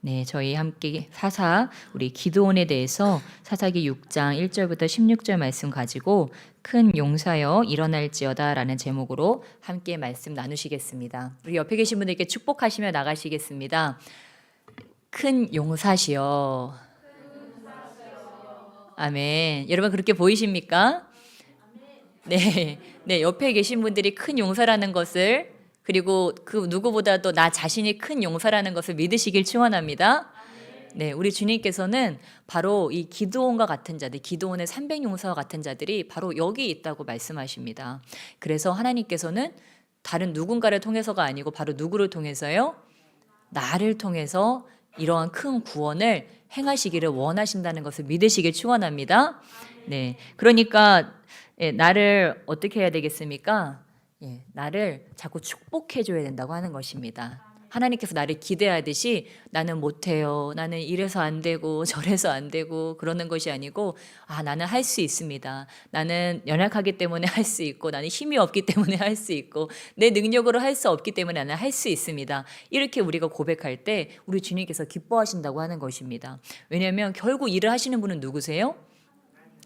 네, 저희 함께 우리 기도원에 대해서 사사기 6장 1절부터 16절 말씀 가지고 큰 용사여 일어날지어다라는 제목으로 함께 말씀 나누시겠습니다. 우리 옆에 계신 분들께 축복하시며 나가시겠습니다. 큰 용사시여. 아멘. 여러분 그렇게 보이십니까? 네, 네, 옆에 계신 분들이 큰 용사라는 것을, 그리고 그 누구보다도 나 자신이 큰 용사라는 것을 믿으시길 축원합니다. 네, 우리 주님께서는 바로 이 기드온과 같은 자들, 기드온의 300용사와 같은 자들이 바로 여기 있다고 말씀하십니다. 그래서 하나님께서는 다른 누군가를 통해서가 아니고 바로 누구를 통해서요? 나를 통해서 이러한 큰 구원을 행하시기를 원하신다는 것을 믿으시길 축원합니다. 네, 그러니까 나를 어떻게 해야 되겠습니까? 나를 자꾸 축복해 줘야 된다고 하는 것입니다. 하나님께서 나를 기대하듯이 나는 못해요, 나는 이래서 안 되고 저래서 안 되고 그러는 것이 아니고, 나는 할 수 있습니다. 나는 연약하기 때문에 할 수 있고, 나는 힘이 없기 때문에 할 수 있고, 내 능력으로 할 수 없기 때문에 나는 할 수 있습니다. 이렇게 우리가 고백할 때 우리 주님께서 기뻐하신다고 하는 것입니다. 왜냐하면 결국 일을 하시는 분은 누구세요?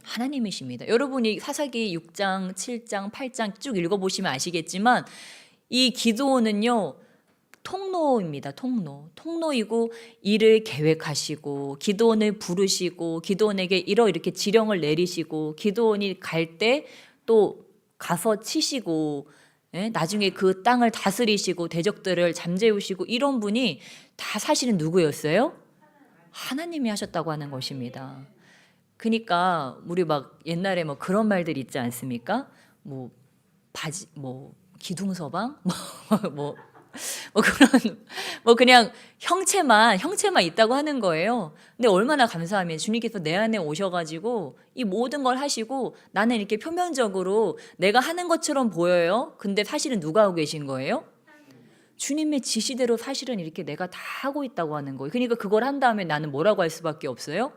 하나님이십니다. 여러분이 사사기 6장, 7장, 8장 쭉 읽어보시면 아시겠지만 이 기드온은요, 통로입니다. 통로이고 일을 계획하시고 기드온을 부르시고 기드온에게 이렇게 지령을 내리시고 기드온이 갈 때 또 가서 치시고, 나중에 그 땅을 다스리시고 대적들을 잠재우시고, 이런 분이 다 사실은 누구였어요? 하나님이 하셨다고 하는 것입니다. 그러니까 우리 막 옛날에 뭐 그런 말들 있지 않습니까? 뭐 바지, 뭐 기둥서방, 뭐, 그런, 그냥 형체만 있다고 하는 거예요. 근데 얼마나 감사하면 주님께서 내 안에 오셔가지고 이 모든 걸 하시고, 나는 이렇게 표면적으로 내가 하는 것처럼 보여요. 근데 사실은 누가 하고 계신 거예요? 주님의 지시대로 사실은 이렇게 내가 다 하고 있다고 하는 거예요. 그러니까 그걸 한 다음에 나는 뭐라고 할 수밖에 없어요?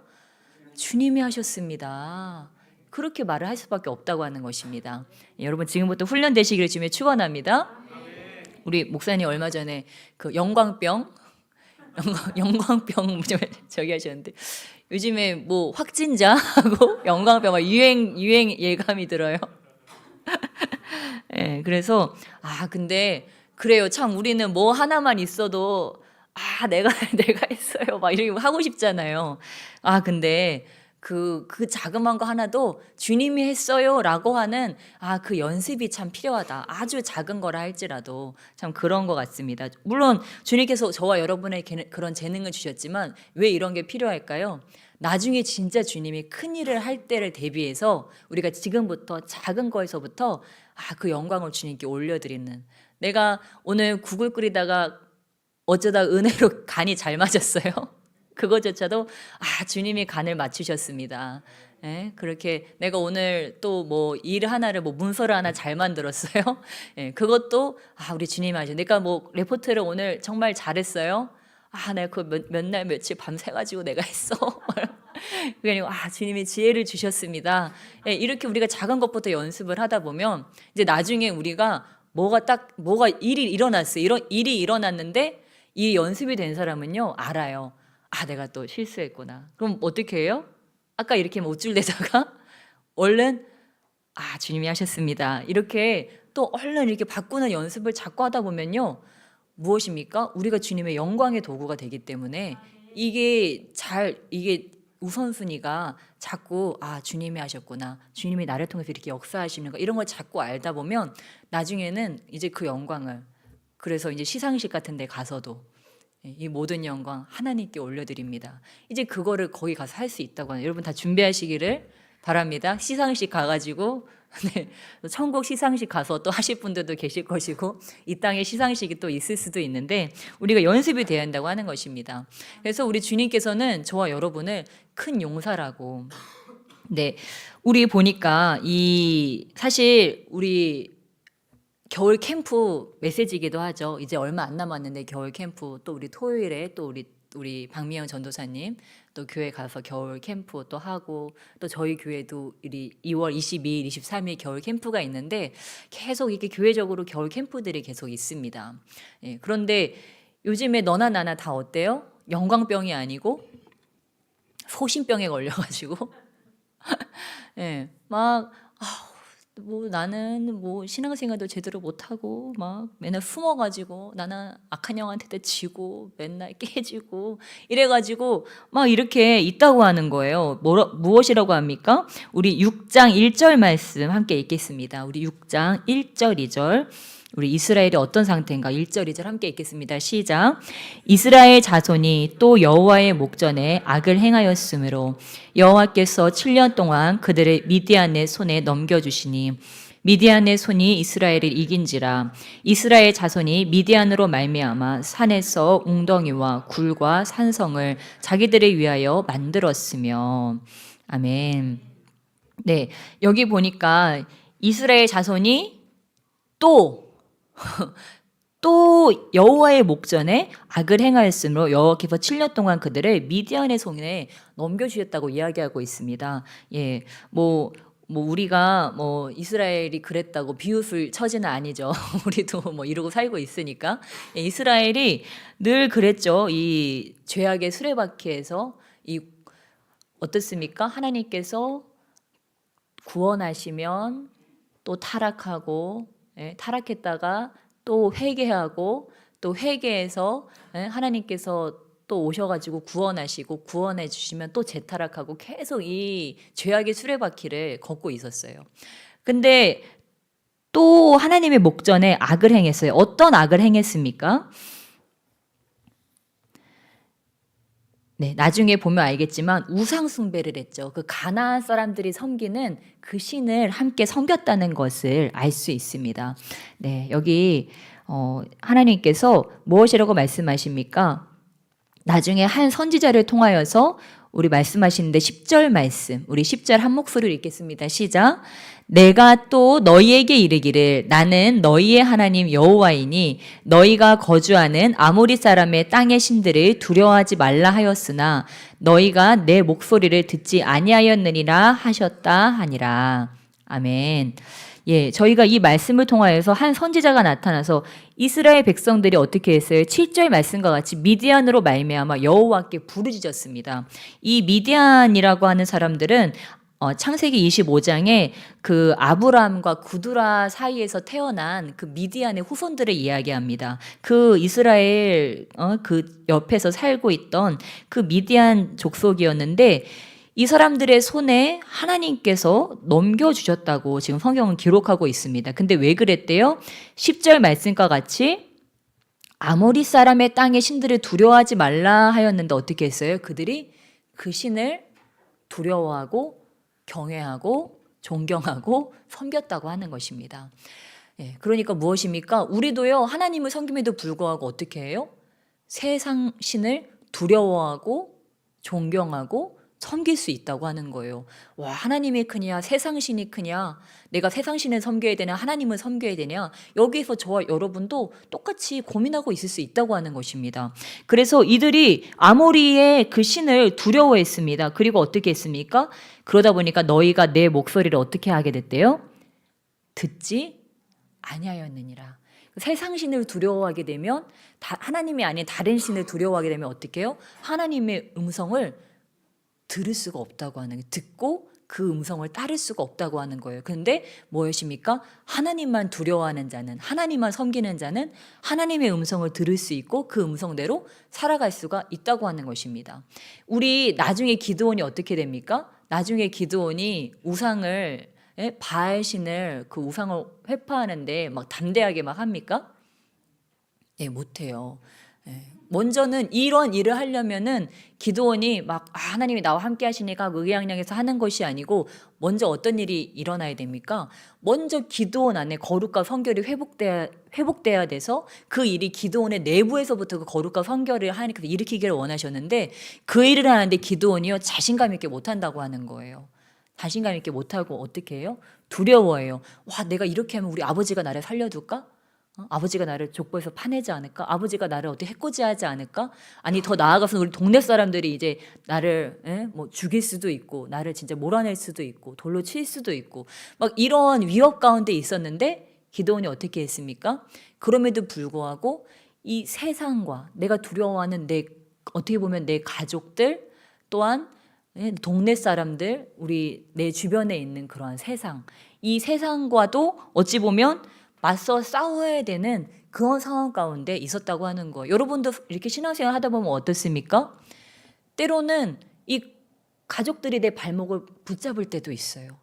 주님이 하셨습니다. 그렇게 말을 할 수밖에 없다고 하는 것입니다. 여러분 지금부터 훈련되시기를 주님의 축원합니다. 우리 목사님 얼마 전에 그 영광병 저기 하셨는데, 요즘에 뭐 확진자하고 영광병 유행 예감이 들어요. 그래서 근데 그래요. 참 우리는 뭐 하나만 있어도 내가 했어요, 막 이렇게 하고 싶잖아요. 근데 그 자그마한 거 하나도 주님이 했어요라고 하는 그 연습이 참 필요하다. 아주 작은 거라 할지라도 참 그런 것 같습니다. 물론 주님께서 저와 여러분에게 그런 재능을 주셨지만 왜 이런 게 필요할까요? 나중에 진짜 주님이 큰 일을 할 때를 대비해서 우리가 지금부터 작은 거에서부터 그 영광을 주님께 올려드리는, 내가 오늘 국을 끓이다가 어쩌다 은혜로 간이 잘 맞았어요. 그것조차도 주님이 간을 맞추셨습니다. 그렇게 내가 오늘 또 뭐 일 하나를, 뭐 문서를 하나 잘 만들었어요. 그것도 우리 주님이 하셔. 내가 뭐 레포트를 오늘 정말 잘했어요. 내가 그 몇 날 며칠 밤새가지고 내가 했어. 그러니까 주님이 지혜를 주셨습니다. 이렇게 우리가 작은 것부터 연습을 하다 보면 이제 나중에 우리가 뭐가 일이 일어났어요. 이런 일이 일어났는데 이 연습이 된 사람은요, 알아요. 내가 또 실수했구나. 그럼 어떻게 해요? 아까 이렇게 우쭐대다가 얼른 주님이 하셨습니다, 이렇게 또 얼른 이렇게 바꾸는 연습을 자꾸 하다 보면요, 무엇입니까? 우리가 주님의 영광의 도구가 되기 때문에 이게 우선순위가 자꾸 주님이 하셨구나, 주님이 나를 통해서 이렇게 역사하시는 거, 이런 걸 자꾸 알다 보면 나중에는 이제 그 영광을, 그래서 이제 시상식 같은 데 가서도 이 모든 영광 하나님께 올려드립니다. 이제 그거를 거기 가서 할 수 있다고 하는, 여러분 다 준비하시기를 바랍니다. 시상식 가가지고 천국 시상식 가서 또 하실 분들도 계실 것이고, 이 땅에 시상식이 또 있을 수도 있는데 우리가 연습이 돼야 한다고 하는 것입니다. 그래서 우리 주님께서는 저와 여러분을 큰 용사라고. 우리 보니까 사실 우리 겨울 캠프 메시지이기도 하죠. 이제 얼마 안 남았는데 겨울 캠프, 또 우리 토요일에 또 우리 박미영 전도사님 또 교회 가서 겨울 캠프 또 하고, 또 저희 교회도 우리 2월 22일, 23일 겨울 캠프가 있는데 계속 이렇게 교회적으로 겨울 캠프들이 계속 있습니다. 그런데 요즘에 너나 나나 다 어때요? 영광병이 아니고 소신병에 걸려가지고 예, 막 뭐 나는 뭐 신앙생활도 제대로 못하고 막 맨날 숨어가지고 나는 악한 영한테도 지고 맨날 깨지고 이래가지고 막 이렇게 있다고 하는 거예요. 무엇이라고 합니까? 우리 6장 1절 말씀 함께 읽겠습니다. 우리 6장 1절 2절 우리 이스라엘이 어떤 상태인가 1절 2절 함께 읽겠습니다. 시작. 이스라엘 자손이 또 여호와의 목전에 악을 행하였으므로 여호와께서 7년 동안 그들을 미디안의 손에 넘겨주시니 미디안의 손이 이스라엘을 이긴지라. 이스라엘 자손이 미디안으로 말미암아 산에서 웅덩이와 굴과 산성을 자기들을 위하여 만들었으며. 아멘. 네, 여기 보니까 이스라엘 자손이 또 여호와의 목전에 악을 행하였으므로 여호와께서 7년 동안 그들을 미디안의 손에 넘겨주셨다고 이야기하고 있습니다. 예, 뭐 우리가 뭐 이스라엘이 그랬다고 비웃을 처지는 아니죠. 우리도 뭐 이러고 살고 있으니까. 예, 이스라엘이 늘 그랬죠. 이 죄악의 수레바퀴에서 이 어떻습니까? 하나님께서 구원하시면 또 타락하고 타락했다가 또 회개하고 또 회개해서 하나님께서 또 오셔가지고 구원하시고 구원해 주시면 또 재타락하고 계속 이 죄악의 수레바퀴를 걷고 있었어요. 근데 또 하나님의 목전에 악을 행했어요. 어떤 악을 행했습니까? 네, 나중에 보면 알겠지만 우상 숭배를 했죠. 그 가나안 사람들이 섬기는 그 신을 함께 섬겼다는 것을 알 수 있습니다. 네, 여기 하나님께서 무엇이라고 말씀하십니까? 나중에 한 선지자를 통하여서 우리 말씀하시는데 10절 말씀, 우리 10절 한 목소리로 읽겠습니다. 시작. 내가 또 너희에게 이르기를 나는 너희의 하나님 여호와이니 너희가 거주하는 아모리 사람의 땅의 신들을 두려워하지 말라 하였으나 너희가 내 목소리를 듣지 아니하였느니라 하셨다 하니라. 아멘. 예, 저희가 이 말씀을 통하여서 한 선지자가 나타나서 이스라엘 백성들이 어떻게 했어요? 7절 말씀과 같이 미디안으로 말미암아 여호와께 부르짖었습니다. 이 미디안이라고 하는 사람들은 창세기 25장에 그 아브람과 구두라 사이에서 태어난 그 미디안의 후손들을 이야기합니다. 그 이스라엘 그 옆에서 살고 있던 그 미디안 족속이었는데 이 사람들의 손에 하나님께서 넘겨주셨다고 지금 성경은 기록하고 있습니다. 근데 왜 그랬대요? 10절 말씀과 같이 아모리 사람의 땅의 신들을 두려워하지 말라 하였는데 어떻게 했어요? 그들이 그 신을 두려워하고 경외하고 존경하고 섬겼다고 하는 것입니다. 예, 그러니까 무엇입니까? 우리도요 하나님을 섬김에도 불구하고 어떻게 해요? 세상 신을 두려워하고 존경하고 섬길 수 있다고 하는 거예요. 와, 하나님이 크냐 세상 신이 크냐, 내가 세상 신을 섬겨야 되냐 하나님을 섬겨야 되냐, 여기에서 저와 여러분도 똑같이 고민하고 있을 수 있다고 하는 것입니다. 그래서 이들이 아모리의 그 신을 두려워했습니다. 그리고 어떻게 했습니까? 그러다 보니까 너희가 내 목소리를 어떻게 하게 됐대요? 듣지 아니하였느니라. 세상 신을 두려워하게 되면 하나님이 아닌 다른 신을 두려워하게 되면 어떻게 해요? 하나님의 음성을 들을 수가 없다고 하는, 듣고 그 음성을 따를 수가 없다고 하는 거예요. 그런데 무엇입니까? 하나님만 두려워하는 자는, 하나님만 섬기는 자는 하나님의 음성을 들을 수 있고 그 음성대로 살아갈 수가 있다고 하는 것입니다. 우리 나중에 기드온이 어떻게 됩니까? 나중에 기드온이 우상을, 바알신을 그 우상을 회파하는데 막 담대하게 막 합니까? 예, 못해요. 먼저는 이런 일을 하려면은 기드온이 막 하나님이 나와 함께 하시니까 의향량에서 하는 것이 아니고 먼저 어떤 일이 일어나야 됩니까? 먼저 기드온 안에 거룩과 성결이 회복돼야 돼서 그 일이 기드온의 내부에서부터 그 거룩과 성결을 하나님께서 일으키기를 원하셨는데 그 일을 하는데 기드온이요 자신감 있게 못한다고 하는 거예요. 자신감 있게 못하고 어떻게 해요? 두려워해요. 와, 내가 이렇게 하면 우리 아버지가 나를 살려둘까? 아버지가 나를 족보에서 파내지 않을까? 아버지가 나를 어떻게 해코지하지 않을까? 아니 더 나아가서 우리 동네 사람들이 이제 나를 뭐 죽일 수도 있고 나를 진짜 몰아낼 수도 있고 돌로 칠 수도 있고 막 이런 위협 가운데 있었는데 기드온이 어떻게 했습니까? 그럼에도 불구하고 이 세상과 내가 두려워하는 내 어떻게 보면 내 가족들 또한 동네 사람들, 내 주변에 있는 그러한 세상, 이 세상과도 어찌 보면 맞서 싸워야 되는 그런 상황 가운데 있었다고 하는 거예요. 여러분도 이렇게 신앙생활 하다 보면 어떻습니까? 때로는 이 가족들이 내 발목을 붙잡을 때도 있어요.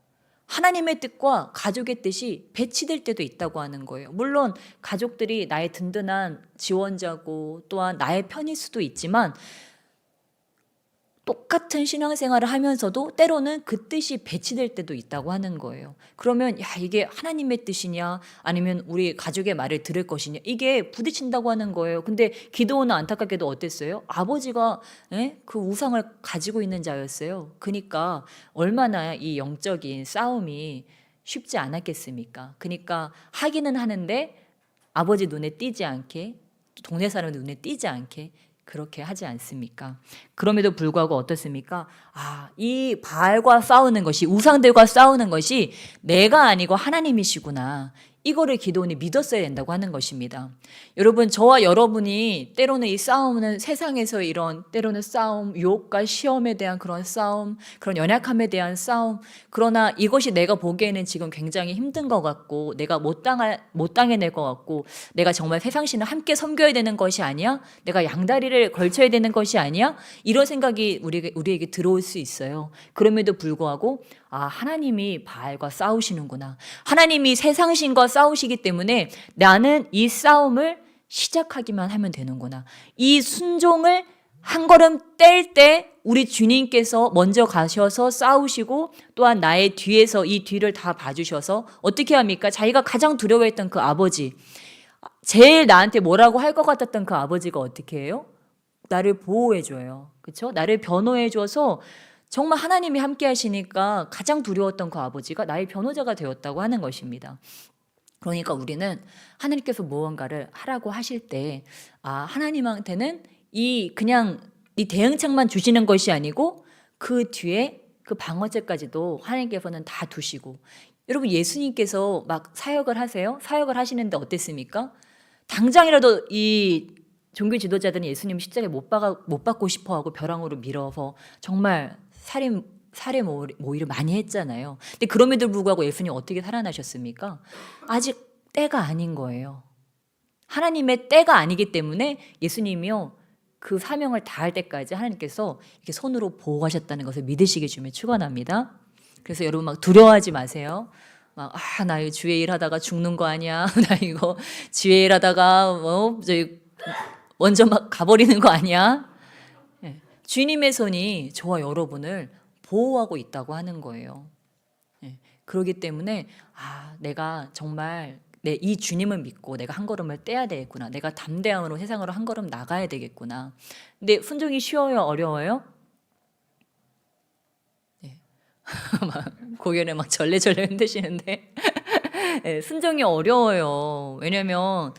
하나님의 뜻과 가족의 뜻이 배치될 때도 있다고 하는 거예요. 물론 가족들이 나의 든든한 지원자고 또한 나의 편일 수도 있지만 똑같은 신앙생활을 하면서도 때로는 그 뜻이 배치될 때도 있다고 하는 거예요. 그러면 이게 하나님의 뜻이냐 아니면 우리 가족의 말을 들을 것이냐 이게 부딪힌다고 하는 거예요. 근데 기드온은 안타깝게도 어땠어요? 아버지가 그 우상을 가지고 있는 자였어요. 그러니까 얼마나 이 영적인 싸움이 쉽지 않았겠습니까? 그러니까 하기는 하는데 아버지 눈에 띄지 않게 동네 사람 눈에 띄지 않게 그렇게 하지 않습니까? 그럼에도 불구하고 어떻습니까? 이 바알과 싸우는 것이 우상들과 싸우는 것이 내가 아니고 하나님이시구나. 이거를 기도원이 믿었어야 된다고 하는 것입니다. 여러분, 저와 여러분이 때로는 이 싸움은 세상에서 이런 때로는 싸움, 유혹과 시험에 대한 그런 싸움, 그런 연약함에 대한 싸움. 그러나 이것이 내가 보기에는 지금 굉장히 힘든 것 같고 내가 못 당해낼 것 같고 내가 정말 세상신을 함께 섬겨야 되는 것이 아니야? 내가 양다리를 걸쳐야 되는 것이 아니야? 이런 생각이 우리에게 들어올 수 있어요. 그럼에도 불구하고 하나님이 바알과 싸우시는구나. 하나님이 세상신과 싸우시기 때문에 나는 이 싸움을 시작하기만 하면 되는구나. 이 순종을 한 걸음 뗄 때 우리 주님께서 먼저 가셔서 싸우시고 또한 나의 뒤에서 이 뒤를 다 봐주셔서 어떻게 합니까? 자기가 가장 두려워했던 그 아버지, 제일 나한테 뭐라고 할 것 같았던 그 아버지가 어떻게 해요? 나를 보호해줘요. 그렇죠? 나를 변호해줘서 정말 하나님이 함께 하시니까 가장 두려웠던 그 아버지가 나의 변호자가 되었다고 하는 것입니다. 그러니까 우리는 하나님께서 무언가를 하라고 하실 때 하나님한테는 그냥 이 대응책만 주시는 것이 아니고 그 뒤에 그 방어책까지도 하나님께서는 다 두시고 여러분 예수님께서 막 사역을 하세요? 사역을 하시는데 어땠습니까? 당장이라도 이 종교 지도자들은 예수님 십자가에 못 박고 싶어하고 벼랑으로 밀어서 정말 살해 모의를 많이 했잖아요. 근데 그럼에도 불구하고 예수님 어떻게 살아나셨습니까? 아직 때가 아닌 거예요. 하나님의 때가 아니기 때문에 예수님이요 그 사명을 다할 때까지 하나님께서 이렇게 손으로 보호하셨다는 것을 믿으시기 주면 축원합니다. 그래서 여러분 막 두려워하지 마세요. 나 이거 주의 일 하다가 죽는 거 아니야? 나 이거 주의 일 하다가 먼저 막 가버리는 거 아니야? 주님의 손이 저와 여러분을 보호하고 있다고 하는 거예요. 그렇기 때문에 내가 정말 이 주님을 믿고 내가 한 걸음을 떼야 되겠구나. 내가 담대함으로 세상으로 한 걸음 나가야 되겠구나. 근데 순종이 쉬워요? 어려워요? 고개를 막 절레절레 흔드시는데 순종이 어려워요. 왜냐면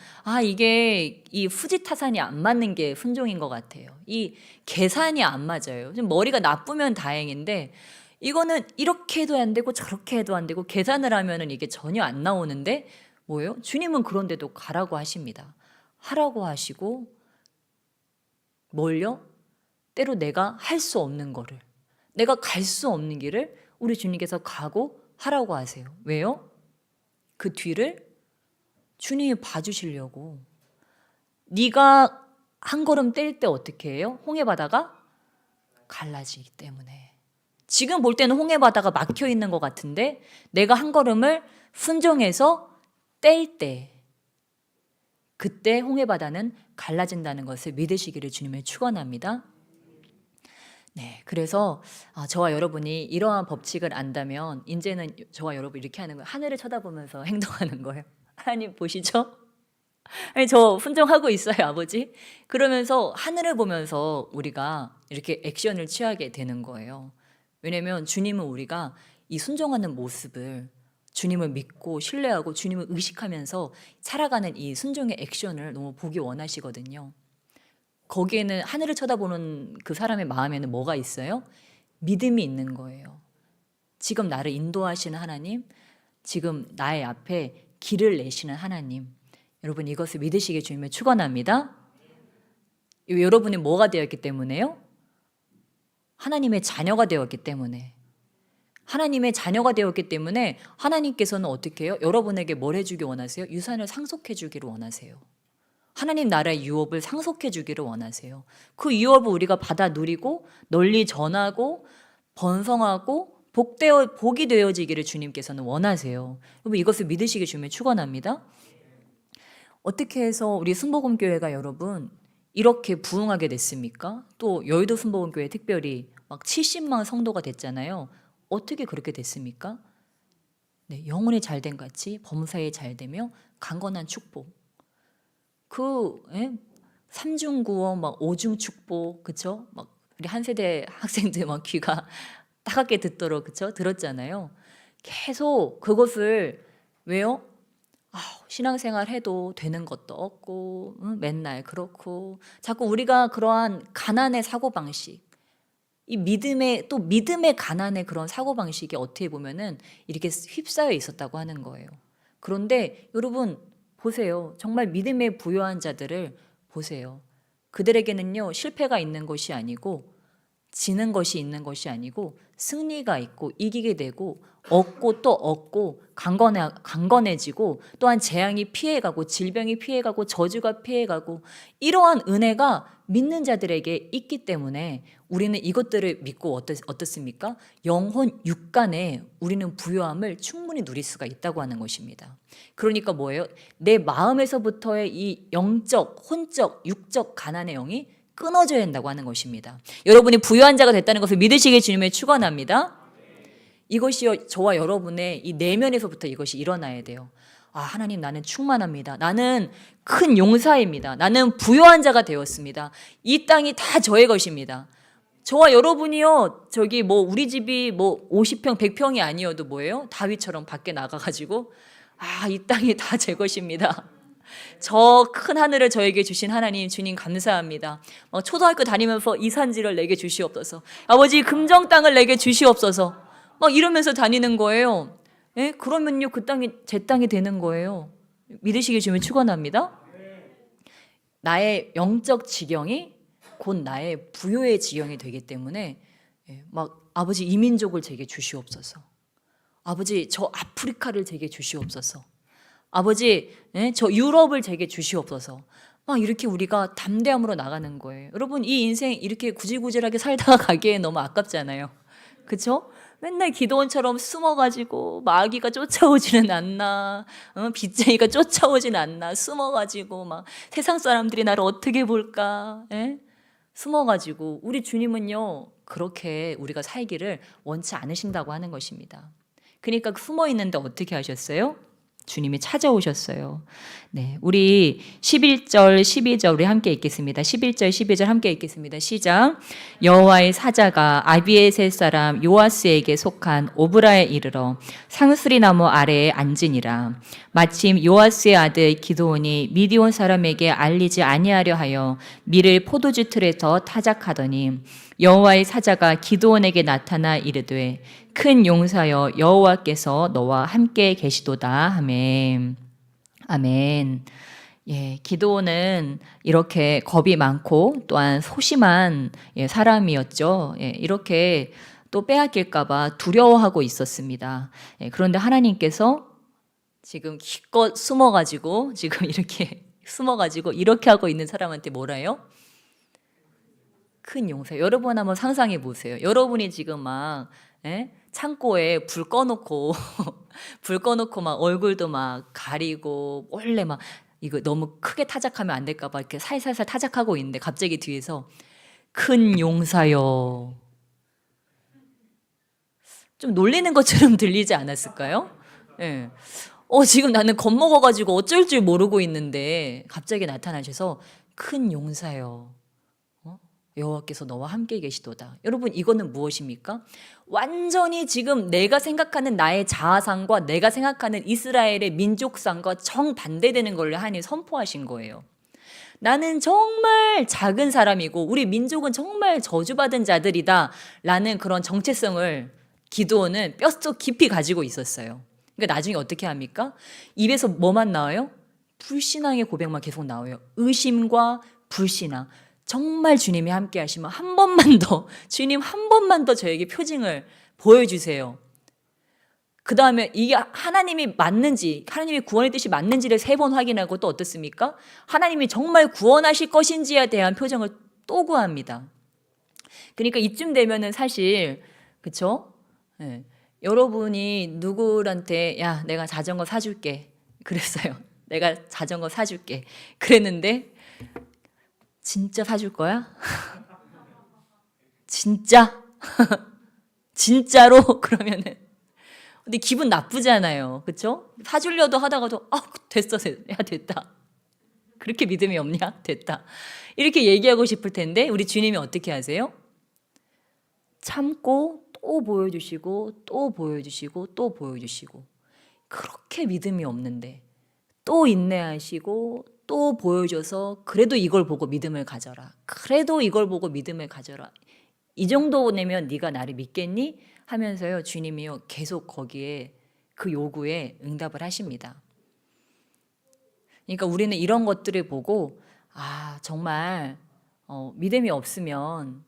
이게 이 후지타산이 안 맞는 게 순종인 것 같아요. 이 계산이 안 맞아요. 좀 머리가 나쁘면 다행인데 이거는 이렇게 해도 안 되고 저렇게 해도 안 되고 계산을 하면은 이게 전혀 안 나오는데 뭐예요? 주님은 그런데도 가라고 하십니다. 하라고 하시고 뭘요? 때로 내가 할 수 없는 거를 내가 갈 수 없는 길을 우리 주님께서 가고 하라고 하세요. 왜요? 그 뒤를 주님이 봐주시려고. 네가 한 걸음 뗄 때 어떻게 해요? 홍해바다가 갈라지기 때문에. 지금 볼 때는 홍해바다가 막혀 있는 것 같은데 내가 한 걸음을 순종해서 뗄 때 그때 홍해바다는 갈라진다는 것을 믿으시기를 주님을 축원합니다. 네, 그래서 저와 여러분이 이러한 법칙을 안다면 이제는 저와 여러분 이렇게 하는 거예요. 하늘을 쳐다보면서 행동하는 거예요. 하나님 보시죠? 아니, 저 순종하고 있어요, 아버지. 그러면서 하늘을 보면서 우리가 이렇게 액션을 취하게 되는 거예요. 왜냐하면 주님은 우리가 이 순종하는 모습을 주님을 믿고 신뢰하고 주님을 의식하면서 살아가는 이 순종의 액션을 너무 보기 원하시거든요. 거기에는 하늘을 쳐다보는 그 사람의 마음에는 뭐가 있어요? 믿음이 있는 거예요. 지금 나를 인도하시는 하나님, 지금 나의 앞에 길을 내시는 하나님, 여러분 이것을 믿으시길 주님을 축원합니다. 여러분이 뭐가 되었기 때문에요? 하나님의 자녀가 되었기 때문에. 하나님의 자녀가 되었기 때문에 하나님께서는 어떻게 해요? 여러분에게 뭘 해주기 원하세요? 유산을 상속해 주기를 원하세요. 하나님 나라의 유업을 상속해 주기를 원하세요. 그 유업을 우리가 받아 누리고 널리 전하고 번성하고 복이 되어지기를 주님께서는 원하세요. 여러분 이것을 믿으시기 주면 축원합니다. 어떻게 해서 우리 순복음교회가 여러분 이렇게 부흥하게 됐습니까? 또 여의도 순복음교회 특별히 막 70만 성도가 됐잖아요. 어떻게 그렇게 됐습니까? 네, 영혼이 잘된 같이 범사에 잘되며 강건한 축복. 삼중구원 막 오중 축복, 그쵸? 막 우리 한 세대 학생들 막 귀가 따갑게 듣도록, 그쵸? 들었잖아요. 계속 그것을 왜요? 신앙생활 해도 되는 것도 없고 맨날 그렇고 자꾸 우리가 그러한 가난의 사고방식, 이 믿음의 가난의 그런 사고방식이 어떻게 보면은 이렇게 휩싸여 있었다고 하는 거예요. 그런데 여러분 보세요. 정말 믿음에 부요한 자들을 보세요. 그들에게는요 실패가 있는 것이 아니고 지는 것이 있는 것이 아니고 승리가 있고 이기게 되고 얻고 또 얻고 강건해지고 또한 재앙이 피해가고 질병이 피해가고 저주가 피해가고 이러한 은혜가 믿는 자들에게 있기 때문에 우리는 이것들을 믿고 어떻습니까? 영혼 육간에 우리는 부요함을 충분히 누릴 수가 있다고 하는 것입니다. 그러니까 뭐예요? 내 마음에서부터의 이 영적, 혼적, 육적 가난의 영이 끊어져야 한다고 하는 것입니다. 여러분이 부유한 자가 됐다는 것을 믿으시길 주님의 축원합니다. 이것이 저와 여러분의 이 내면에서부터 이것이 일어나야 돼요. 하나님 나는 충만합니다. 나는 큰 용사입니다. 나는 부유한 자가 되었습니다. 이 땅이 다 저의 것입니다. 저와 여러분이요. 우리 집이 50평, 100평이 아니어도 뭐예요? 다윗처럼 밖에 나가가지고 이 땅이 다 제 것입니다. 저 큰 하늘을 저에게 주신 하나님 주님 감사합니다. 초등학교 다니면서 이산지를 내게 주시옵소서. 아버지 금정 땅을 내게 주시옵소서. 이러면서 다니는 거예요. 그러면요 그 땅이 제 땅이 되는 거예요. 믿으시길 주면 축원합니다. 나의 영적 지경이 곧 나의 부요의 지경이 되기 때문에 아버지 이 민족을 제게 주시옵소서. 아버지 저 아프리카를 제게 주시옵소서. 아버지 저 유럽을 제게 주시옵소서. 이렇게 우리가 담대함으로 나가는 거예요. 여러분 이 인생 이렇게 구질구질하게 살다가 가기에 너무 아깝잖아요. 그렇죠? 맨날 기도원처럼 숨어가지고 마귀가 쫓아오지는 않나, 빚쟁이가 쫓아오진 않나, 숨어가지고 막 세상 사람들이 나를 어떻게 볼까, 숨어가지고 우리 주님은요 그렇게 우리가 살기를 원치 않으신다고 하는 것입니다. 그러니까 숨어 있는데 어떻게 하셨어요? 주님이 찾아오셨어요. 네, 우리 11절, 12절 우리 함께 읽겠습니다. 11절, 12절 함께 읽겠습니다. 시작. 여호와의 사자가 아비에셀 사람 요아스에게 속한 오브라에 이르러 상수리 나무 아래에 앉으니라. 마침 요아스의 아들 기드온이 미디온 사람에게 알리지 아니하려 하여 밀을 포도주 틀에서 타작하더니 여호와의 사자가 기드온에게 나타나 이르되 큰 용사여 여호와께서 너와 함께 계시도다 하매. 아멘. 기드온은 이렇게 겁이 많고 또한 소심한 사람이었죠. 이렇게 또 빼앗길까봐 두려워하고 있었습니다. 그런데 하나님께서 지금 기껏 숨어가지고 지금 이렇게 숨어가지고 이렇게 하고 있는 사람한테 뭐라 해요? 큰 용사. 여러분 한번 상상해 보세요. 여러분이 지금 막 창고에 불 꺼놓고 막 얼굴도 막 가리고 몰래 막 이거 너무 크게 타작하면 안 될까봐 이렇게 살살살 타작하고 있는데 갑자기 뒤에서 큰 용사여. 좀 놀리는 것처럼 들리지 않았을까요? 지금 나는 겁먹어가지고 어쩔 줄 모르고 있는데 갑자기 나타나셔서 큰 용사여. 여호와께서 너와 함께 계시도다. 여러분 이거는 무엇입니까? 완전히 지금 내가 생각하는 나의 자아상과 내가 생각하는 이스라엘의 민족상과 정반대되는 걸 하나님이 선포하신 거예요. 나는 정말 작은 사람이고 우리 민족은 정말 저주받은 자들이다 라는 그런 정체성을 기드온은 뼛속 깊이 가지고 있었어요. 그러니까 나중에 어떻게 합니까? 입에서 뭐만 나와요? 불신앙의 고백만 계속 나와요. 의심과 불신앙. 정말 주님이 함께 하시면 한 번만 더, 주님 한 번만 더 저에게 표징을 보여주세요. 그 다음에 이게 하나님이 맞는지, 하나님이 구원의 뜻이 맞는지를 3번 확인하고 또 어떻습니까? 하나님이 정말 구원하실 것인지에 대한 표정을 또 구합니다. 그러니까 이쯤 되면은 사실, 그쵸? 네. 여러분이 누구한테, 야, 내가 자전거 사줄게. 그랬어요. 내가 자전거 사줄게. 그랬는데, 진짜 사줄 거야? 진짜? 진짜로? 그러면은. 근데 기분 나쁘잖아요. 그쵸? 사주려도 하다가도, 됐어. 야, 됐다. 그렇게 믿음이 없냐? 됐다. 이렇게 얘기하고 싶을 텐데, 우리 주님이 어떻게 하세요? 참고, 또 보여주시고, 또 보여주시고, 또 보여주시고. 그렇게 믿음이 없는데, 또 인내하시고, 또 보여줘서, 그래도 이걸 보고 믿음을 가져라. 그래도 이걸 보고 믿음을 가져라. 이 정도 내면 네가 나를 믿겠니? 하면서요, 주님이요, 계속 거기에 그 요구에 응답을 하십니다. 그러니까 우리는 이런 것들을 보고, 정말 믿음이 없으면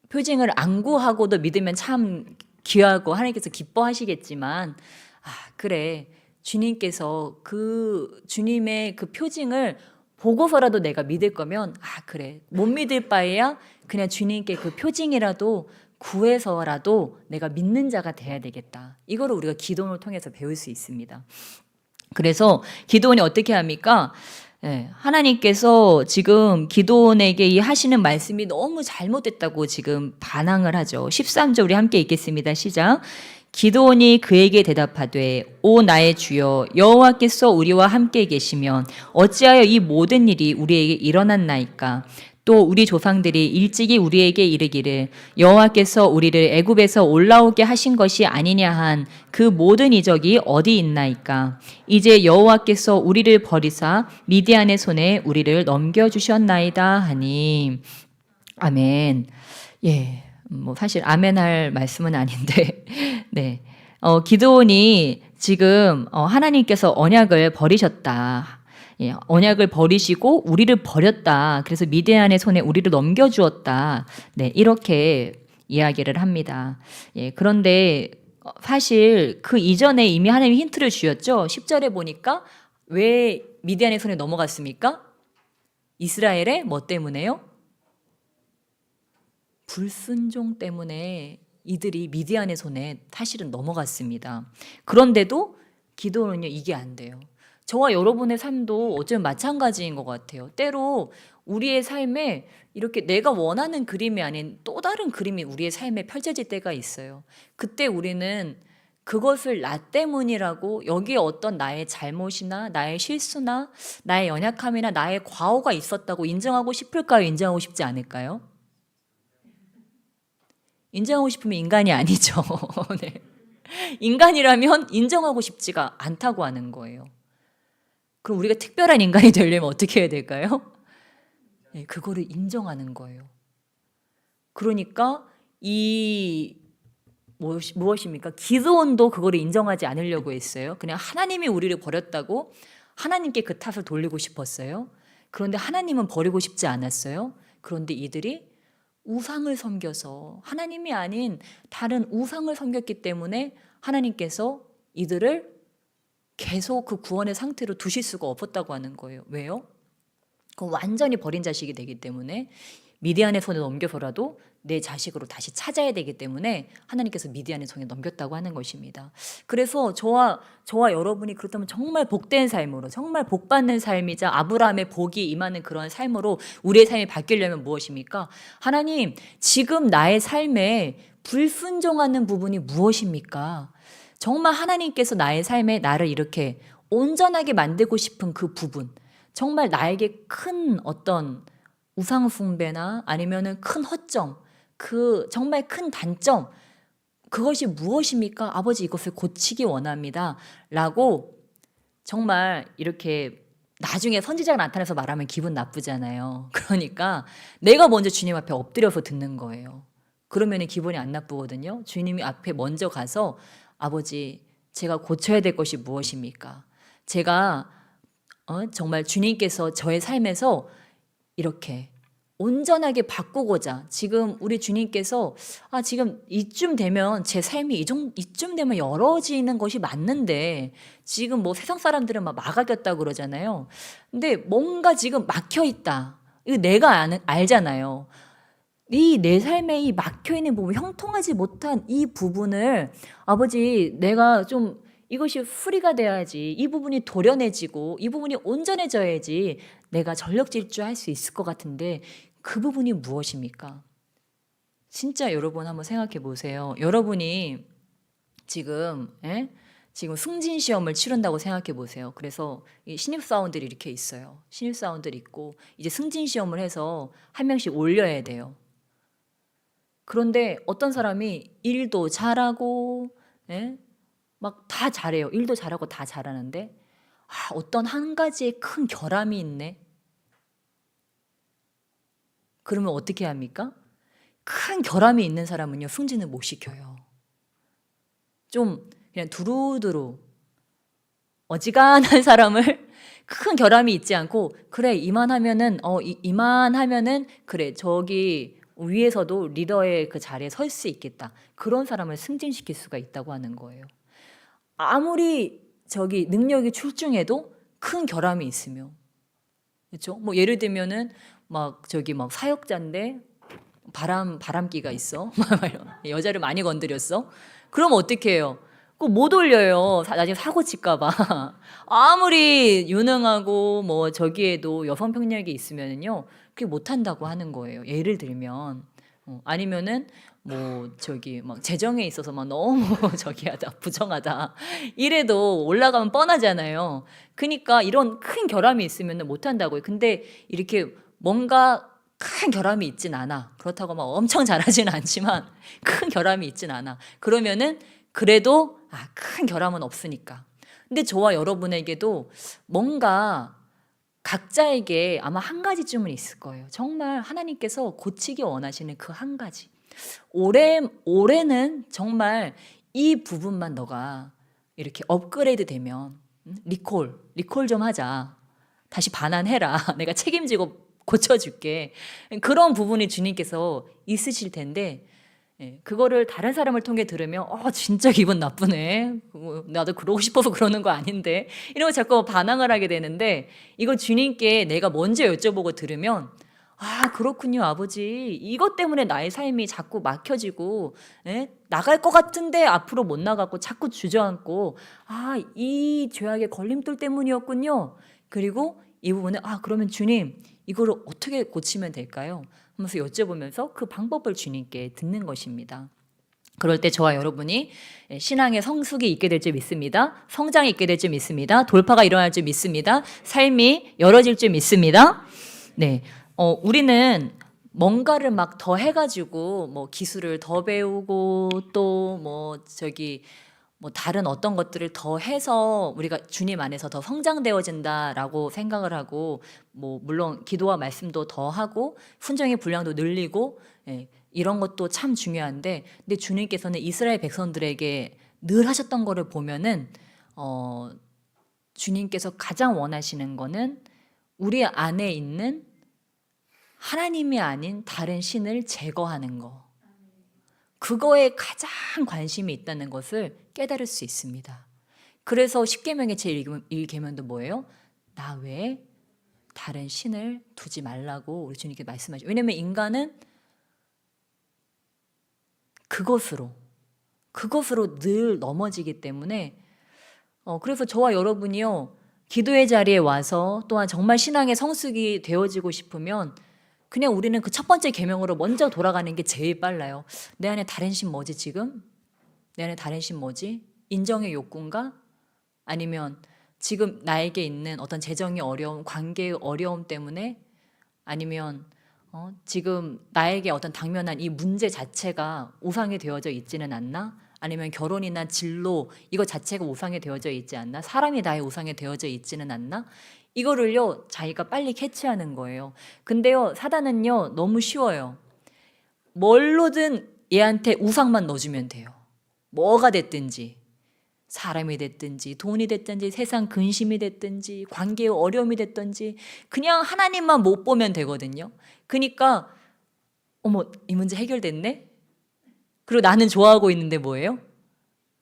표징을 안 구하고도 믿으면 참 귀하고 하나님께서 기뻐하시겠지만, 그래, 주님께서 그 주님의 그 표징을 보고서라도 내가 믿을 거면, 그래, 못 믿을 바에야 그냥 주님께 그 표징이라도 구해서라도 내가 믿는 자가 돼야 되겠다. 이거를 우리가 기도를 통해서 배울 수 있습니다. 그래서 기도원이 어떻게 합니까? 하나님께서 지금 기도원에게 이 하시는 말씀이 너무 잘못됐다고 지금 반항을 하죠. 13절 우리 함께 읽겠습니다. 시작. 기도원이 그에게 대답하되 오 나의 주여 여호와께서 우리와 함께 계시면 어찌하여 이 모든 일이 우리에게 일어났나이까? 또 우리 조상들이 일찍이 우리에게 이르기를 여호와께서 우리를 애굽에서 올라오게 하신 것이 아니냐 한 그 모든 이적이 어디 있나이까? 이제 여호와께서 우리를 버리사 미디안의 손에 우리를 넘겨주셨나이다 하니. 아멘. 사실 아멘 할 말씀은 아닌데 네. 기드온이 지금 하나님께서 언약을 버리셨다. 언약을 버리시고 우리를 버렸다. 그래서 미디안의 손에 우리를 넘겨주었다. 네, 이렇게 이야기를 합니다. 그런데 사실 그 이전에 이미 하나님이 힌트를 주셨죠. 10절에 보니까 왜 미디안의 손에 넘어갔습니까? 이스라엘의 뭐 때문에요? 불순종 때문에 이들이 미디안의 손에 사실은 넘어갔습니다. 그런데도 기도는요, 이게 안 돼요. 저와 여러분의 삶도 어쩌면 마찬가지인 것 같아요. 때로 우리의 삶에 이렇게 내가 원하는 그림이 아닌 또 다른 그림이 우리의 삶에 펼쳐질 때가 있어요. 그때 우리는 그것을 나 때문이라고 여기에 어떤 나의 잘못이나 나의 실수나 나의 연약함이나 나의 과오가 있었다고 인정하고 싶을까요? 인정하고 싶지 않을까요? 인정하고 싶으면 인간이 아니죠. 네. 인간이라면 인정하고 싶지가 않다고 하는 거예요. 그럼 우리가 특별한 인간이 되려면 어떻게 해야 될까요? 그거를 인정하는 거예요. 그러니까 무엇입니까? 기드온도 그거를 인정하지 않으려고 했어요. 그냥 하나님이 우리를 버렸다고 하나님께 그 탓을 돌리고 싶었어요. 그런데 하나님은 버리고 싶지 않았어요. 그런데 이들이 우상을 섬겨서 하나님이 아닌 다른 우상을 섬겼기 때문에 하나님께서 이들을 계속 그 구원의 상태로 두실 수가 없었다고 하는 거예요. 왜요? 그건 완전히 버린 자식이 되기 때문에 미디안의 손에 넘겨서라도 내 자식으로 다시 찾아야 되기 때문에 하나님께서 미디안의 손에 넘겼다고 하는 것입니다. 그래서 저와 여러분이 그렇다면 정말 복된 삶으로, 정말 복받는 삶이자 아브라함의 복이 임하는 그런 삶으로 우리의 삶이 바뀌려면 무엇입니까? 하나님, 지금 나의 삶에 불순종하는 부분이 무엇입니까? 정말 하나님께서 나의 삶에 나를 이렇게 온전하게 만들고 싶은 그 부분, 정말 나에게 큰 어떤 우상 숭배나 아니면은 큰 허점, 그 정말 큰 단점, 그것이 무엇입니까? 아버지, 이것을 고치기 원합니다. 라고 정말 이렇게 나중에 선지자가 나타나서 말하면 기분 나쁘잖아요. 그러니까 내가 먼저 주님 앞에 엎드려서 듣는 거예요. 그러면 기분이 안 나쁘거든요. 주님이 앞에 먼저 가서 아버지, 제가 고쳐야 될 것이 무엇입니까? 제가 정말 주님께서 저의 삶에서 이렇게 온전하게 바꾸고자 지금 우리 주님께서 지금 이쯤 되면 제 삶이 이쯤 되면 열어지는 것이 맞는데 지금 뭐 세상 사람들은 막 막아겼다 그러잖아요. 근데 뭔가 지금 막혀 있다. 이거 내가 알잖아요. 이 내 삶에 이 막혀 있는 부분, 형통하지 못한 이 부분을 아버지 내가 좀 이것이 수리가 돼야지, 이 부분이 도려내지고 이 부분이 온전해져야지 내가 전력 질주할 수 있을 것 같은데 그 부분이 무엇입니까? 진짜 여러분 한번 생각해 보세요. 여러분이 지금 지금 승진 시험을 치른다고 생각해 보세요. 그래서 이 신입사원들이 이렇게 있어요. 신입사원들 있고 이제 승진 시험을 해서 한 명씩 올려야 돼요. 그런데 어떤 사람이 일도 잘하고 막 다 잘해요. 일도 잘하고 다 잘하는데 어떤 한 가지에 큰 결함이 있네. 그러면 어떻게 합니까? 큰 결함이 있는 사람은요, 승진을 못 시켜요. 좀 그냥 두루두루 어지간한 사람을 큰 결함이 있지 않고 그래 이만하면은 그래 저기 위에서도 리더의 그 자리에 설 수 있겠다. 그런 사람을 승진시킬 수가 있다고 하는 거예요. 아무리 저기 능력이 출중해도 큰 결함이 있으며, 그렇죠? 뭐 예를 들면은 막 사역자인데 바람기가 있어. 여자를 많이 건드렸어. 그럼 어떻게 해요? 그거 못 올려요. 나중에 사고 칠까 봐. 아무리 유능하고 뭐 저기에도 여성 평력이 있으면은요. 그게 못 한다고 하는 거예요. 예를 들면 아니면은 뭐 막 재정에 있어서 막 너무 저기하다 부정하다 이래도 올라가면 뻔하잖아요. 그러니까 이런 큰 결함이 있으면 못 한다고요. 근데 이렇게 뭔가 큰 결함이 있진 않아. 그렇다고 막 엄청 잘하지는 않지만 큰 결함이 있진 않아. 그러면은 그래도 큰 결함은 없으니까. 근데 저와 여러분에게도 뭔가 각자에게 아마 한 가지쯤은 있을 거예요. 정말 하나님께서 고치기 원하시는 그 한 가지. 올해는 정말 이 부분만 너가 이렇게 업그레이드 되면 리콜 좀 하자. 다시 반환해라. 내가 책임지고 고쳐줄게. 그런 부분이 주님께서 있으실 텐데 그거를 다른 사람을 통해 들으면 진짜 기분 나쁘네. 나도 그러고 싶어서 그러는 거 아닌데 이러고 자꾸 반항을 하게 되는데 이거 주님께 내가 먼저 여쭤보고 들으면 그렇군요 아버지. 이것 때문에 나의 삶이 자꾸 막혀지고 나갈 것 같은데 앞으로 못 나가고 자꾸 주저앉고 이 죄악의 걸림돌 때문이었군요. 그리고 이 부분에 그러면 주님 이거를 어떻게 고치면 될까요? 하면서 여쭤보면서 그 방법을 주님께 듣는 것입니다. 그럴 때 저와 여러분이 신앙의 성숙이 있게 될 줄 믿습니다. 성장이 있게 될 줄 믿습니다. 돌파가 일어날 줄 믿습니다. 삶이 열어질 줄 믿습니다. 네, 우리는 뭔가를 막 더 해가지고 뭐 기술을 더 배우고 또 뭐 다른 어떤 것들을 더 해서 우리가 주님 안에서 더 성장되어진다라고 생각을 하고 뭐 물론 기도와 말씀도 더 하고 순종의 분량도 늘리고 이런 것도 참 중요한데 근데 주님께서는 이스라엘 백성들에게 늘 하셨던 거를 보면은 주님께서 가장 원하시는 거는 우리 안에 있는 하나님이 아닌 다른 신을 제거하는 거. 그거에 가장 관심이 있다는 것을 깨달을 수 있습니다. 그래서 십계명의 제1계명도 뭐예요? 나 외에 다른 신을 두지 말라고 우리 주님께 말씀하시죠. 왜냐하면 인간은 그것으로 늘 넘어지기 때문에 그래서 저와 여러분이요 기도의 자리에 와서 또한 정말 신앙의 성숙이 되어지고 싶으면 그냥 우리는 그 첫 번째 계명으로 먼저 돌아가는 게 제일 빨라요. 내 안에 다른 신 뭐지 지금? 내 안에 다른 신 뭐지? 인정의 욕구인가? 아니면 지금 나에게 있는 어떤 재정의 어려움, 관계의 어려움 때문에 아니면 지금 나에게 어떤 당면한 이 문제 자체가 우상이 되어져 있지는 않나? 아니면 결혼이나 진로 이거 자체가 우상이 되어져 있지 않나? 사람이 나의 우상이 되어져 있지는 않나? 이거를요 자기가 빨리 캐치하는 거예요. 근데요 사단은요 너무 쉬워요. 뭘로든 얘한테 우상만 넣어주면 돼요. 뭐가 됐든지 사람이 됐든지 돈이 됐든지 세상 근심이 됐든지 관계의 어려움이 됐든지 그냥 하나님만 못 보면 되거든요. 그러니까 어머, 이 문제 해결됐네? 그리고 나는 좋아하고 있는데 뭐예요?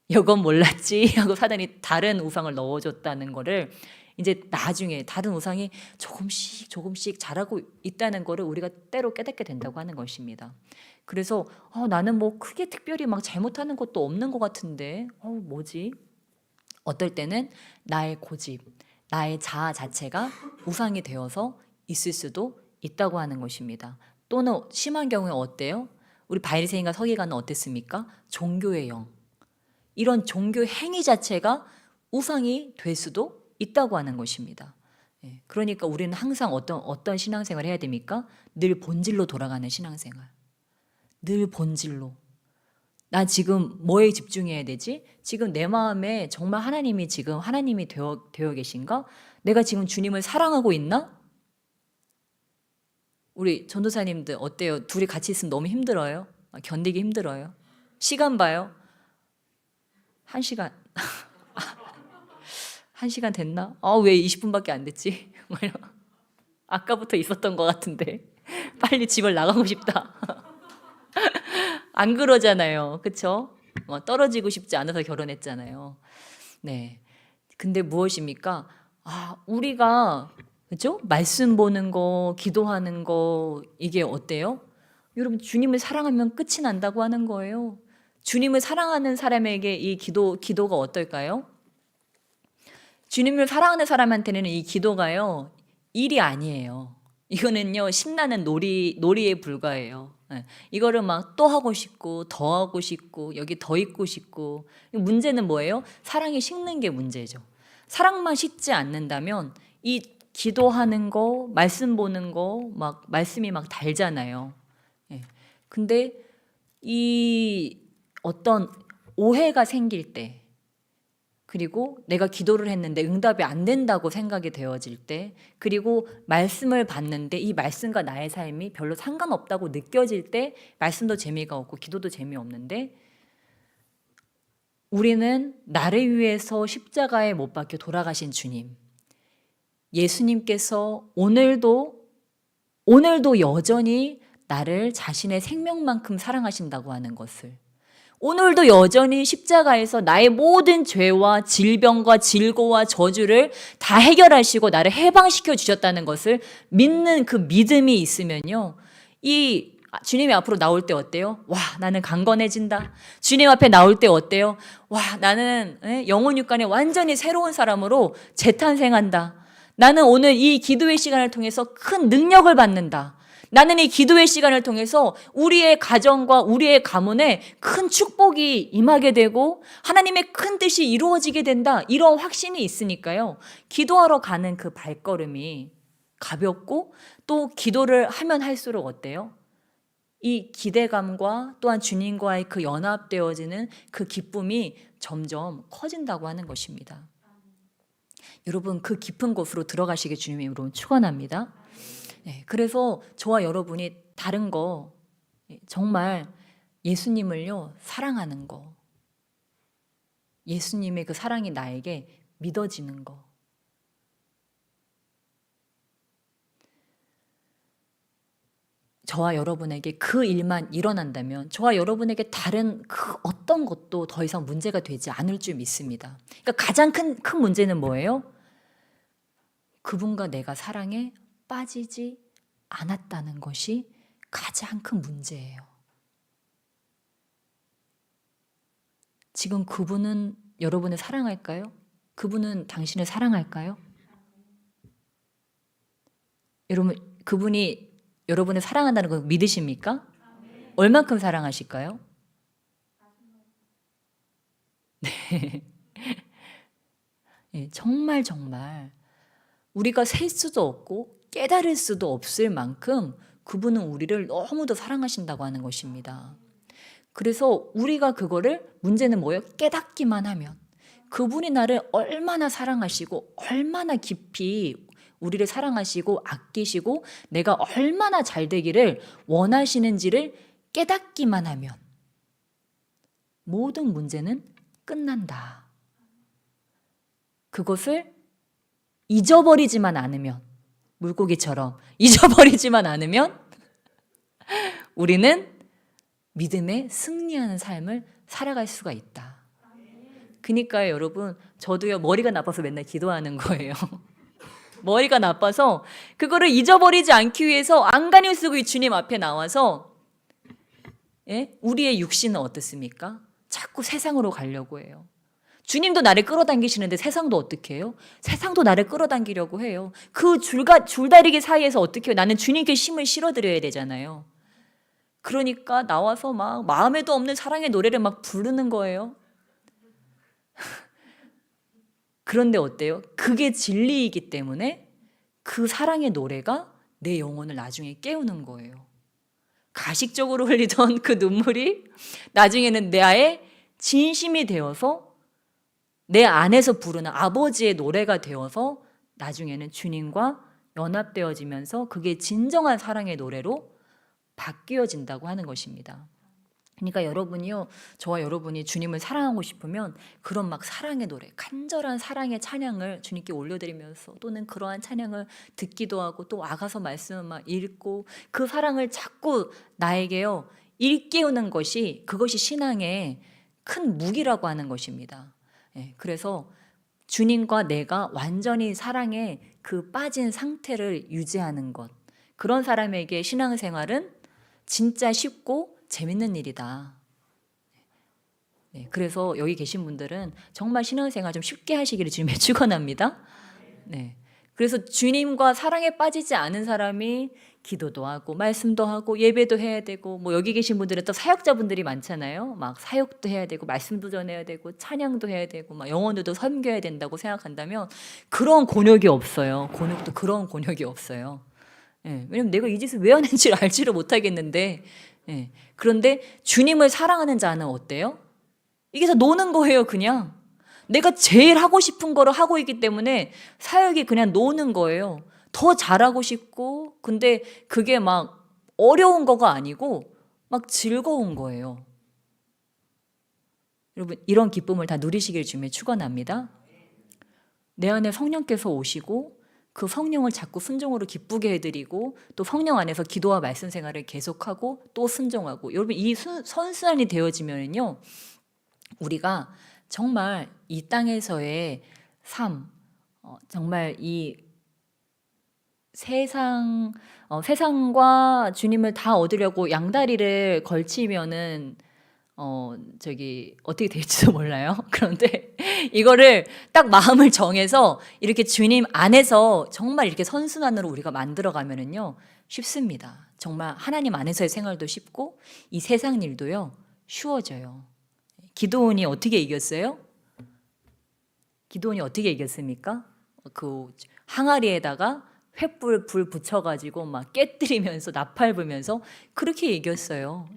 이건 몰랐지 하고 사단이 다른 우상을 넣어줬다는 거를 이제 나중에 다른 우상이 조금씩 조금씩 자라고 있다는 거를 우리가 때로 깨닫게 된다고 하는 것입니다. 그래서 나는 뭐 크게 특별히 막 잘못하는 것도 없는 것 같은데 뭐지? 어떨 때는 나의 고집, 나의 자아 자체가 우상이 되어서 있을 수도 있다고 하는 것입니다. 또는 심한 경우에 어때요? 우리 바리새인과 서기관은 어땠습니까? 종교의 영. 이런 종교 행위 자체가 우상이 될 수도 있다고 하는 것입니다. 그러니까 우리는 항상 어떤 신앙생활을 해야 됩니까? 늘 본질로 돌아가는 신앙생활. 늘 본질로. 나 지금 뭐에 집중해야 되지? 지금 내 마음에 정말 하나님이 되어 계신가? 내가 지금 주님을 사랑하고 있나? 우리 전도사님들 어때요? 둘이 같이 있으면 너무 힘들어요? 견디기 힘들어요? 시간 봐요? 1시간. 1시간 됐나? 왜 20분밖에 안 됐지? 아까부터 있었던 것 같은데 빨리 집을 나가고 싶다. 안 그러잖아요. 그쵸? 떨어지고 싶지 않아서 결혼했잖아요. 네. 근데 무엇입니까? 우리가, 그죠? 말씀 보는 거, 기도하는 거, 이게 어때요? 여러분, 주님을 사랑하면 끝이 난다고 하는 거예요. 주님을 사랑하는 사람에게 이 기도가 어떨까요? 주님을 사랑하는 사람한테는 이 기도가요, 일이 아니에요. 이거는요, 신나는 놀이에 불과해요. 이거를 막 또 하고 싶고, 더 하고 싶고, 여기 더 있고 싶고. 문제는 뭐예요? 사랑이 식는 게 문제죠. 사랑만 식지 않는다면, 이 기도하는 거, 말씀 보는 거, 말씀이 막 달잖아요. 근데 이 어떤 오해가 생길 때, 그리고 내가 기도를 했는데 응답이 안 된다고 생각이 되어질 때, 그리고 말씀을 받는데 이 말씀과 나의 삶이 별로 상관없다고 느껴질 때 말씀도 재미가 없고 기도도 재미없는데, 우리는 나를 위해서 십자가에 못 박혀 돌아가신 주님, 예수님께서 오늘도 여전히 나를 자신의 생명만큼 사랑하신다고 하는 것을, 오늘도 여전히 십자가에서 나의 모든 죄와 질병과 질고와 저주를 다 해결하시고 나를 해방시켜 주셨다는 것을 믿는 그 믿음이 있으면요, 이 주님이 앞으로 나올 때 어때요? 와, 나는 강건해진다. 주님 앞에 나올 때 어때요? 와, 나는 영혼 육간에 완전히 새로운 사람으로 재탄생한다. 나는 오늘 이 기도의 시간을 통해서 큰 능력을 받는다. 나는 이 기도의 시간을 통해서 우리의 가정과 우리의 가문에 큰 축복이 임하게 되고 하나님의 큰 뜻이 이루어지게 된다. 이런 확신이 있으니까요, 기도하러 가는 그 발걸음이 가볍고, 또 기도를 하면 할수록 어때요? 이 기대감과 또한 주님과의 그 연합되어지는 그 기쁨이 점점 커진다고 하는 것입니다. 여러분, 그 깊은 곳으로 들어가시길 주님의 이름으로 축원합니다. 그래서 저와 여러분이 다른 거, 정말 예수님을요 사랑하는 거, 예수님의 그 사랑이 나에게 믿어지는 거, 저와 여러분에게 그 일만 일어난다면 저와 여러분에게 다른 그 어떤 것도 더 이상 문제가 되지 않을 줄 믿습니다. 그러니까 가장 큰 문제는 뭐예요? 그분과 내가 사랑에 빠지지 않았다는 것이 가장 큰 문제예요. 지금 그분은 여러분을 사랑할까요? 그분은 당신을 사랑할까요? 여러분, 그분이 여러분을 사랑한다는 거 믿으십니까? 얼만큼 사랑하실까요? 네. 정말 우리가 셀 수도 없고 깨달을 수도 없을 만큼 그분은 우리를 너무도 사랑하신다고 하는 것입니다. 그래서 우리가 그거를, 문제는 뭐예요? 깨닫기만 하면 그분이 나를 얼마나 사랑하시고 얼마나 깊이 우리를 사랑하시고 아끼시고 내가 얼마나 잘 되기를 원하시는지를 깨닫기만 하면 모든 문제는 끝난다. 그것을 잊어버리지만 않으면, 물고기처럼 잊어버리지만 않으면 우리는 믿음에 승리하는 삶을 살아갈 수가 있다. 그러니까요, 여러분, 저도요, 머리가 나빠서 맨날 기도하는 거예요. 머리가 나빠서 그거를 잊어버리지 않기 위해서 안간힘 쓰고 이 주님 앞에 나와서, 예? 우리의 육신은 어떻습니까? 자꾸 세상으로 가려고 해요. 주님도 나를 끌어당기시는데 세상도 어떻게 해요? 세상도 나를 끌어당기려고 해요. 그 줄다리기 사이에서 어떻게 해요? 나는 주님께 힘을 실어드려야 되잖아요. 그러니까 나와서 막 마음에도 없는 사랑의 노래를 막 부르는 거예요. 그런데 어때요? 그게 진리이기 때문에 그 사랑의 노래가 내 영혼을 나중에 깨우는 거예요. 가식적으로 흘리던 그 눈물이 나중에는 나의 진심이 되어서 내 안에서 부르는 아버지의 노래가 되어서 나중에는 주님과 연합되어지면서 그게 진정한 사랑의 노래로 바뀌어진다고 하는 것입니다. 그러니까 여러분이요, 저와 여러분이 주님을 사랑하고 싶으면 그런 막 사랑의 노래, 간절한 사랑의 찬양을 주님께 올려드리면서 또는 그러한 찬양을 듣기도 하고 또 아가서 말씀을 막 읽고 그 사랑을 자꾸 나에게요 일깨우는 것이, 그것이 신앙의 큰 무기라고 하는 것입니다. 그래서 주님과 내가 완전히 사랑에 그 빠진 상태를 유지하는 것, 그런 사람에게 신앙생활은 진짜 쉽고 재밌는 일이다. 그래서 여기 계신 분들은 정말 신앙생활 좀 쉽게 하시기를 주님에 축원합니다. 그래서 주님과 사랑에 빠지지 않은 사람이 기도도 하고 말씀도 하고 예배도 해야 되고, 뭐 여기 계신 분들은 또 사역자분들이 많잖아요. 막 사역도 해야 되고 말씀도 전해야 되고 찬양도 해야 되고 막 영혼들도 섬겨야 된다고 생각한다면 그런 곤욕이 없어요. 그런 곤욕이 없어요. 왜냐면 내가 이 짓을 왜 하는지 알지를 못하겠는데, 그런데 주님을 사랑하는 자는 어때요? 이게 다 노는 거예요. 그냥 내가 제일 하고 싶은 거를 하고 있기 때문에 사역이 그냥 노는 거예요. 더 잘하고 싶고, 근데 그게 막 어려운 거가 아니고 막 즐거운 거예요. 여러분, 이런 기쁨을 다 누리시길 주님에 축원합니다. 내 안에 성령께서 오시고 그 성령을 자꾸 순종으로 기쁘게 해드리고 또 성령 안에서 기도와 말씀 생활을 계속하고 또 순종하고, 여러분 이 선순환이 되어지면요 우리가 정말 이 땅에서의 삶, 정말 이 세상과 주님을 다 얻으려고 양다리를 걸치면은 어떻게 될지도 몰라요. 그런데 이거를 딱 마음을 정해서 이렇게 주님 안에서 정말 이렇게 선순환으로 우리가 만들어 가면은요 쉽습니다. 정말 하나님 안에서의 생활도 쉽고 이 세상 일도요 쉬워져요. 기도원이 어떻게 이겼어요? 기도원이 어떻게 이겼습니까? 그 항아리에다가 횃불 불 붙여가지고 막 깨뜨리면서 나팔 불면서 그렇게 이겼어요.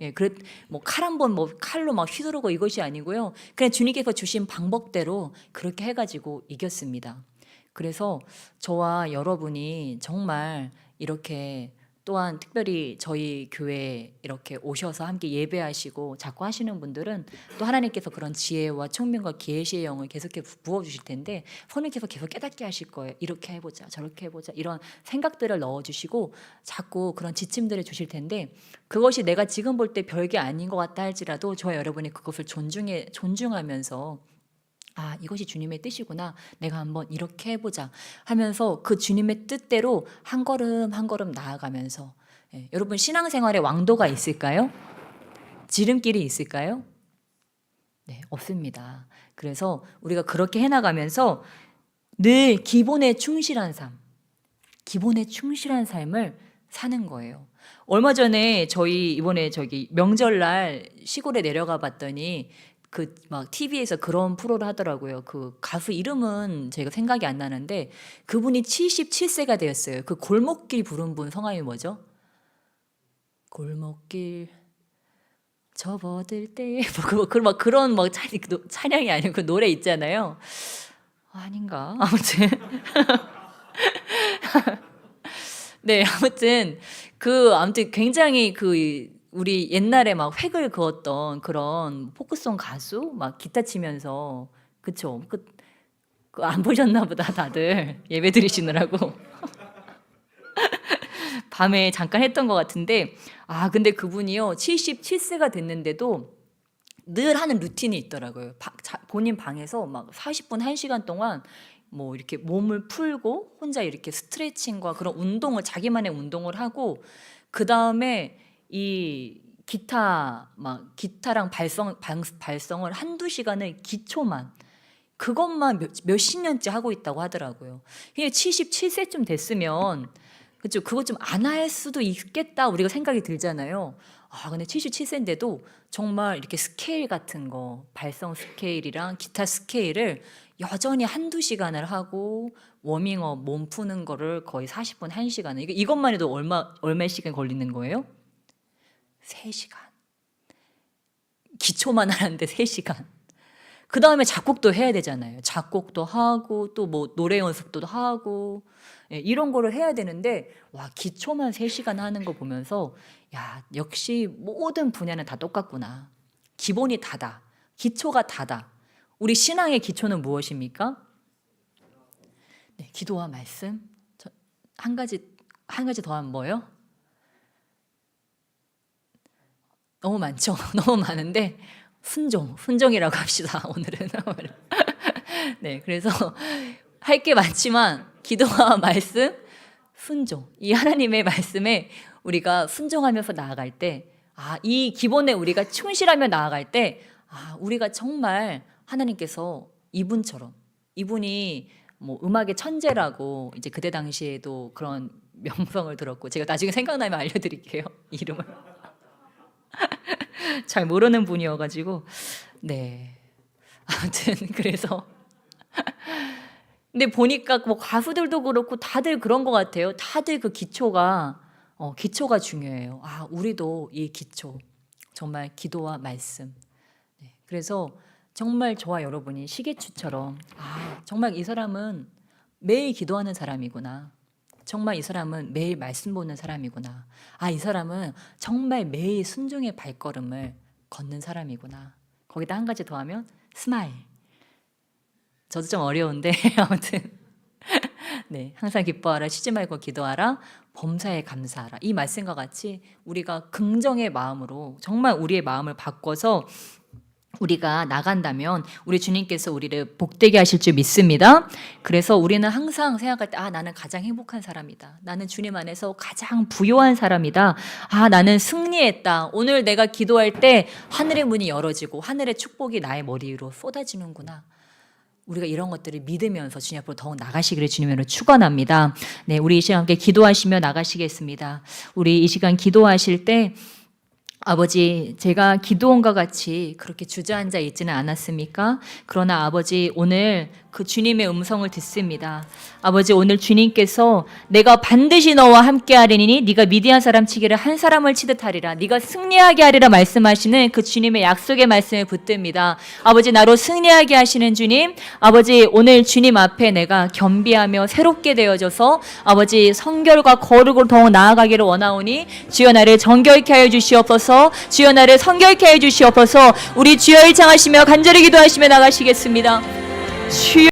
뭐 칼 한 번 뭐 칼로 막 휘두르고 이것이 아니고요. 그냥 주님께서 주신 방법대로 그렇게 해가지고 이겼습니다. 그래서 저와 여러분이 정말 이렇게 또한 특별히 저희 교회에 이렇게 오셔서 함께 예배하시고 자꾸 하시는 분들은 또 하나님께서 그런 지혜와 총명과 계시의 영을 계속해 부어주실 텐데 성령께서 계속 깨닫게 하실 거예요. 이렇게 해보자 저렇게 해보자 이런 생각들을 넣어주시고 자꾸 그런 지침들을 주실 텐데, 그것이 내가 지금 볼 때 별게 아닌 것 같다 할지라도 저와 여러분이 그것을 존중하면서 이것이 주님의 뜻이구나, 내가 한번 이렇게 해보자 하면서 그 주님의 뜻대로 한 걸음 한 걸음 나아가면서, 여러분 신앙생활에 왕도가 있을까요? 지름길이 있을까요? 네, 없습니다. 그래서 우리가 그렇게 해나가면서 늘 기본에 충실한 삶을 사는 거예요. 얼마 전에 저희 이번에 명절날 시골에 내려가 봤더니 그 막 TV에서 그런 프로를 하더라고요. 그 가수 이름은 제가 생각이 안 나는데 그분이 77세가 되었어요. 그 골목길 부른 분 성함이 뭐죠? 골목길 접어들 때 막 그런 막 찬양이 아니고 그 노래 있잖아요. 아닌가? 아무튼 네, 아무튼 굉장히 우리 옛날에 막 획을 그었던 그런 포크송 가수 막 기타 치면서, 그쵸? 그거 안 보셨나 보다 다들 예배 드리시느라고 밤에 잠깐 했던 것 같은데 근데 그분이요 77세가 됐는데도 늘 하는 루틴이 있더라고요. 본인 방에서 막 40분 1시간 동안 뭐 이렇게 몸을 풀고 혼자 이렇게 스트레칭과 그런 운동을 자기만의 운동을 하고 그 다음에 이 기타랑 발성을 한두 시간을 기초만 그것만 몇십 년째 하고 있다고 하더라고요. 77세쯤 됐으면 그렇죠. 그거 좀 안 할 수도 있겠다 우리가 생각이 들잖아요. 근데 77세인데도 정말 이렇게 스케일 같은 거 발성 스케일이랑 기타 스케일을 여전히 한두 시간을 하고 워밍업 몸 푸는 거를 거의 40분 1시간을 이것만 해도 얼마 시간 걸리는 거예요? 3시간. 기초만 하는데 3시간. 그 다음에 작곡도 해야 되잖아요. 작곡도 하고 또 뭐 노래 연습도 하고 이런 거를 해야 되는데 기초만 3시간 하는 거 보면서 야 역시 모든 분야는 다 똑같구나. 기본이 다다. 기초가 다다. 우리 신앙의 기초는 무엇입니까? 네, 기도와 말씀. 한 가지 더 하면 뭐요? 너무 많죠. 너무 많은데 순종이라고 합시다. 오늘은. 네, 그래서 할 게 많지만 기도와 말씀, 순종. 이 하나님의 말씀에 우리가 순종하면서 나아갈 때, 이 기본에 우리가 충실하며 나아갈 때, 우리가 정말 하나님께서 이분이 뭐 음악의 천재라고 이제 그때 당시에도 그런 명성을 들었고, 제가 나중에 생각나면 알려드릴게요. 이름을. 잘 모르는 분이어가지고, 네. 아무튼 그래서 근데 보니까 뭐 가수들도 그렇고 다들 그런 것 같아요. 다들 그 기초가 중요해요. 우리도 이 기초 정말 기도와 말씀. 네. 그래서 정말 저와 여러분이 시계추처럼 정말 이 사람은 매일 기도하는 사람이구나. 정말 이 사람은 매일 말씀 보는 사람이구나. 이 사람은 정말 매일 순종의 발걸음을 걷는 사람이구나. 거기다 한 가지 더 하면 스마일. 저도 좀 어려운데 아무튼 네, 항상 기뻐하라, 쉬지 말고 기도하라, 범사에 감사하라. 이 말씀과 같이 우리가 긍정의 마음으로 정말 우리의 마음을 바꿔서 우리가 나간다면 우리 주님께서 우리를 복되게 하실 줄 믿습니다. 그래서 우리는 항상 생각할 때 나는 가장 행복한 사람이다. 나는 주님 안에서 가장 부요한 사람이다. 나는 승리했다. 오늘 내가 기도할 때 하늘의 문이 열어지고 하늘의 축복이 나의 머리 위로 쏟아지는구나. 우리가 이런 것들을 믿으면서 주님 앞으로 더욱 나가시기를 주님으로 축원합니다. 네, 우리 이 시간 함께 기도하시며 나가시겠습니다. 우리 이 시간 기도하실 때 아버지, 제가 기도원과 같이 그렇게 주저앉아 있지는 않았습니까? 그러나 아버지, 오늘 그 주님의 음성을 듣습니다. 아버지, 오늘 주님께서 내가 반드시 너와 함께 하리니 네가 미디안 사람 치기를 한 사람을 치듯 하리라. 네가 승리하게 하리라 말씀하시는 그 주님의 약속의 말씀을 붙듭니다. 아버지, 나로 승리하게 하시는 주님, 아버지, 오늘 주님 앞에 내가 겸비하며 새롭게 되어져서 아버지 성결과 거룩으로 더욱 나아가기를 원하오니 주여 나를 정결케 하여 주시옵소서. 주여 나를 성결케 해 주시옵소서. 우리 주여 일창하시며 간절히 기도하시며 나가시겠습니다. 주여